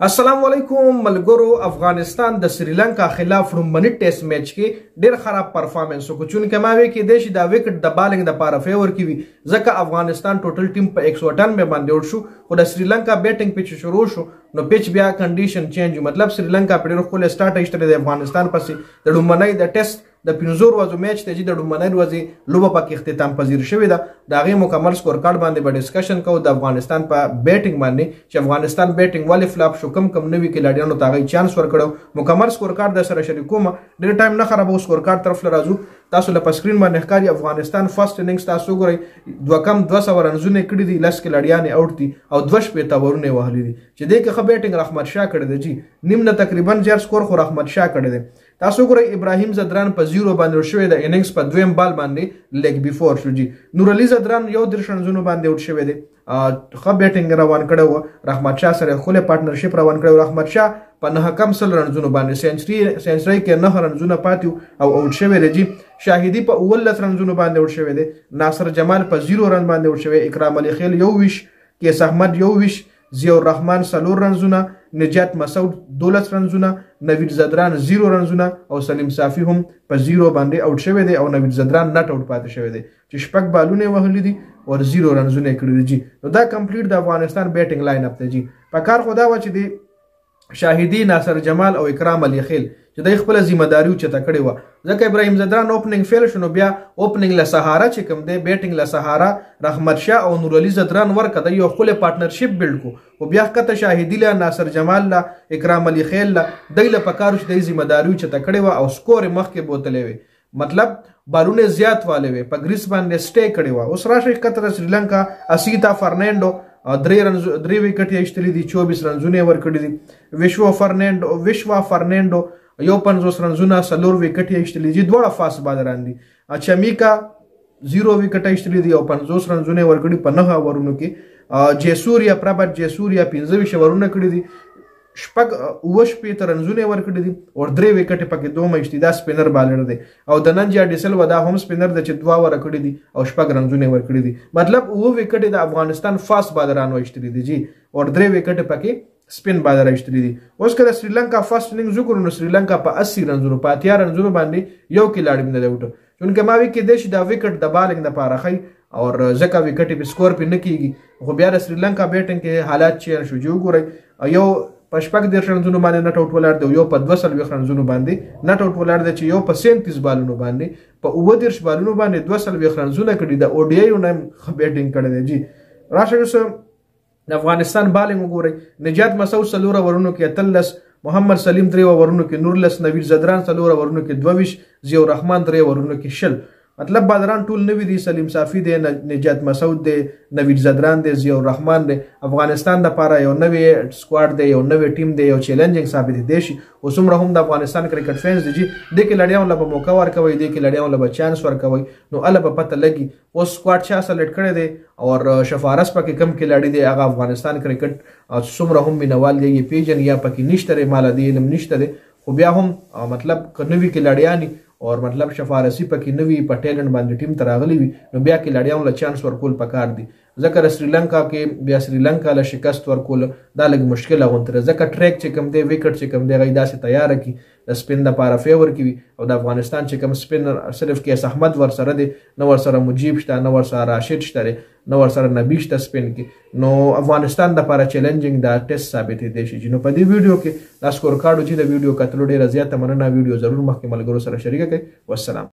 السلام علیکم ملګرو. افغانستان د سریلانکا خلاف لومړني ټیسټ میچ کې ډیر خراب پرفارمنس وکړ، چونکه ما وی کې د شي دا وکټ د بالینګ د پاره فیور کې وي، ځکه افغانستان ټوټل ټیم په 198 باندې وړ شو، خو د سریلانکا بیټینګ پیچ شروع شو نو پیچ بیا کنډیشن چینج، مطلب سریلانکا په ډیر خپل سٹارټ ایستره د افغانستان پسې د لومړني د ټیسټ د 15 ورځو میچ ته چې د لومړنۍ ورځې لوبه پکې اختتام پذیر شوې ده. د هغې مکمل سکور کارډ باندې به ډسکشن کوو د افغانستان په بیټینګ باندې چې افغانستان بیټینګ ولې فلاپ شو، کم نوي کلاډیانو ته هغې چانس ورکړو. مکمل سکور کارډ در سره شریکوم، ډېر ټایم نه خرابو، سکور کارډ طرف له راځو. تاسو له په سکرین باندې ښکاري افغانستان فرست اننګز تاسو وګورئ، 200 رنزونه کړي دي، 10 کلاډیانې اوټ دي او 2 شپېته اورونه یې وهلي دي، چې دې کې ښه بیټینګ رحمت شاه کړی دی. جی نیم نه تقریبا زیات سکور خو رحمت شاه کړی دی. تاسو ګورئ ابراهیم زدران په 0 باندې شوی د اننګز په دویم بال باندې لیګ بیفور شو. جی نور علي زدران یو در شنزونو باندې اوټ شوی دی، ښه بیټینګ روان کړی و، رحمت شاه سره خپل پارټنرشپ روان کړی. رحمت شاه په 9 رنزونو باندې سنچري کې 9 رنزونه پاتې او اوټ شوی دی. جی شاهدي په 19 رنزونو باندې اوټ شوی دی، ناصر جمال په 0 رن باندې اوټ شوی، اکرام علي خیل 21، کیس احمد 21، ضیاء الرحمن 4 رنزونه، نجات مسعود 12 رنزونه، نوید زدران 0 رنزونه او سلیم صافي هم په 0 باندې اوټ شوی دی او نوید زدران نټ اوټ پاتې شوی دی چې شپږ بالونه وهلي دي او 0 رنزونه کړی دي. جی نو دا کمپلیټ د افغانستان بیټینګ لاین اپ ته. جی په کار خدا و چې دی شاهدي، ناصر جمال او اکرام علي خیل چې د خپل ذمہ داری چته کړی و، ځکه ابراهیم زدران اوپننګ فیل شنو، بیا اوپننګ له سهارا چې کوم دی بیټینګ له سهارا رحمت شاه او نور علي زدران ورکړه، یو خپل پارټنرشپ بیلډ کو، او بیا کته شاهدي له ناصر جمال له اکرام علي خیل له دایله پکارو چې د ذمہ داری چته کړی و او سکور مخکې بوتلې وي، مطلب بالونه زیات والے وي، په گریس باندې سټے کړی و. اوس راشه کتر سریلانکا اسیتا فرناندو 3 وکټ یې ایستلي دي، 24 رنزونه ورکړي دي. وشوا فرناندو یو 50 رنزونه 4 وکټ یې ایستلي دي، دواړه فاست بالران دي. چمیکا 0 وکټ ایستلي دي او 50 رنزونه ورکړي په 9 اورونو کې. جیسوریا پرابر جیسوریا 15 اورونه کړي دي، شپږ رنزونه ورکړي دي او 3 وکټ پکې 2 ایستي، دا سپینر بالر دی. او د ننجا ډیسل ودا هم سپینر د چې 2 ورکړي دي او 4 رنزونه ورکړي دي، مطلب 2 وکټ د افغانستان فاست بالرانو ایستلي دي. جی او 3 وکټ پکې سپین بالر ایستلي دي. اوس کله سریلانکا فرست اننګز وګورو نو سریلانکا په 80 رنزونو په 80 رنزونو باندې یو کلاډي نه دی وټو، چونکه ما وی کې د شي دا وکټ د بالینګ د پاره خي او ځکه وکټ په سکور په نه کیږي، خو بیا د سریلانکا بیټینګ کې حالات چیر شو. جو ګورئ یو په 10 رنزونو باندې نټ اوټ ولاړ دی، یو په 200 رنزونو باندې نټ اوټ ولاړ دی، چې یو په 37 بالونو باندې په 29 بالونو باندې 200 رنزونه کړي د او ډی ای نو بیټینګ کړي دی. جی راشه اوس د افغانستان بالینګ وګورئ، نجات مسعود 4 اورونو کې 13، محمد سلیم 3 اورونو کې 19، نوید زدران 4 اورونو کې 22، ضیاء الرحمن 3 اورونو کې 60. مطلب بالران ټول نوی دي، سلیم صافي دی، نجات مسعود دی، نوید زدران دی، ضیاء الرحمن دی. افغانستان لپاره یو نوی سکواډ دی، یو نوی ټیم دی، یو چیلنجینګ ثابت دی شي. اوس هم د افغانستان کرکټ فینز دي، د کې لړیاو له موقع ورکوي، د کې لړیاو له چانس ورکوي، نو الله په پته لګي اوس سکواډ چا سلیکټ کړی دی او شفارس پکې کم کې لړی دی، هغه افغانستان کرکټ څومره هم مینوال دی پیجن یا پکې نشته مال دی علم نشته دی، خو بیا هم مطلب نوی کې لړیانی او مطلب شفارسی پکې نوی په ټیلنټ باندې ټیم ته راغلی وي، نو بیا کې لړیاو له چانس ورکول پکار دي. ځکه سریلانکا کې بیا سریلانکا له شکست ورکول دا لږ مشکله غونډه، ځکه ټریک چې کوم دی وکټ چې کوم دی غي داسې تیار کی د سپین د پاره فیور کی او د افغانستان چې کوم سپینر صرف کیس احمد ور سره دی، نو ور سره مجیب شته، نو ور سره راشد شته، نو ور سره نبی شته سپین کې، نو افغانستان د پاره چیلنجینګ دا ټیسټ ثابت دی شي. نو په دې ویډیو کې دا سکور کارډ چې د ویډیو کتلو ډیره زیاته مننه، ویډیو ضرور مخکې ملګرو سره شریک کړئ. والسلام.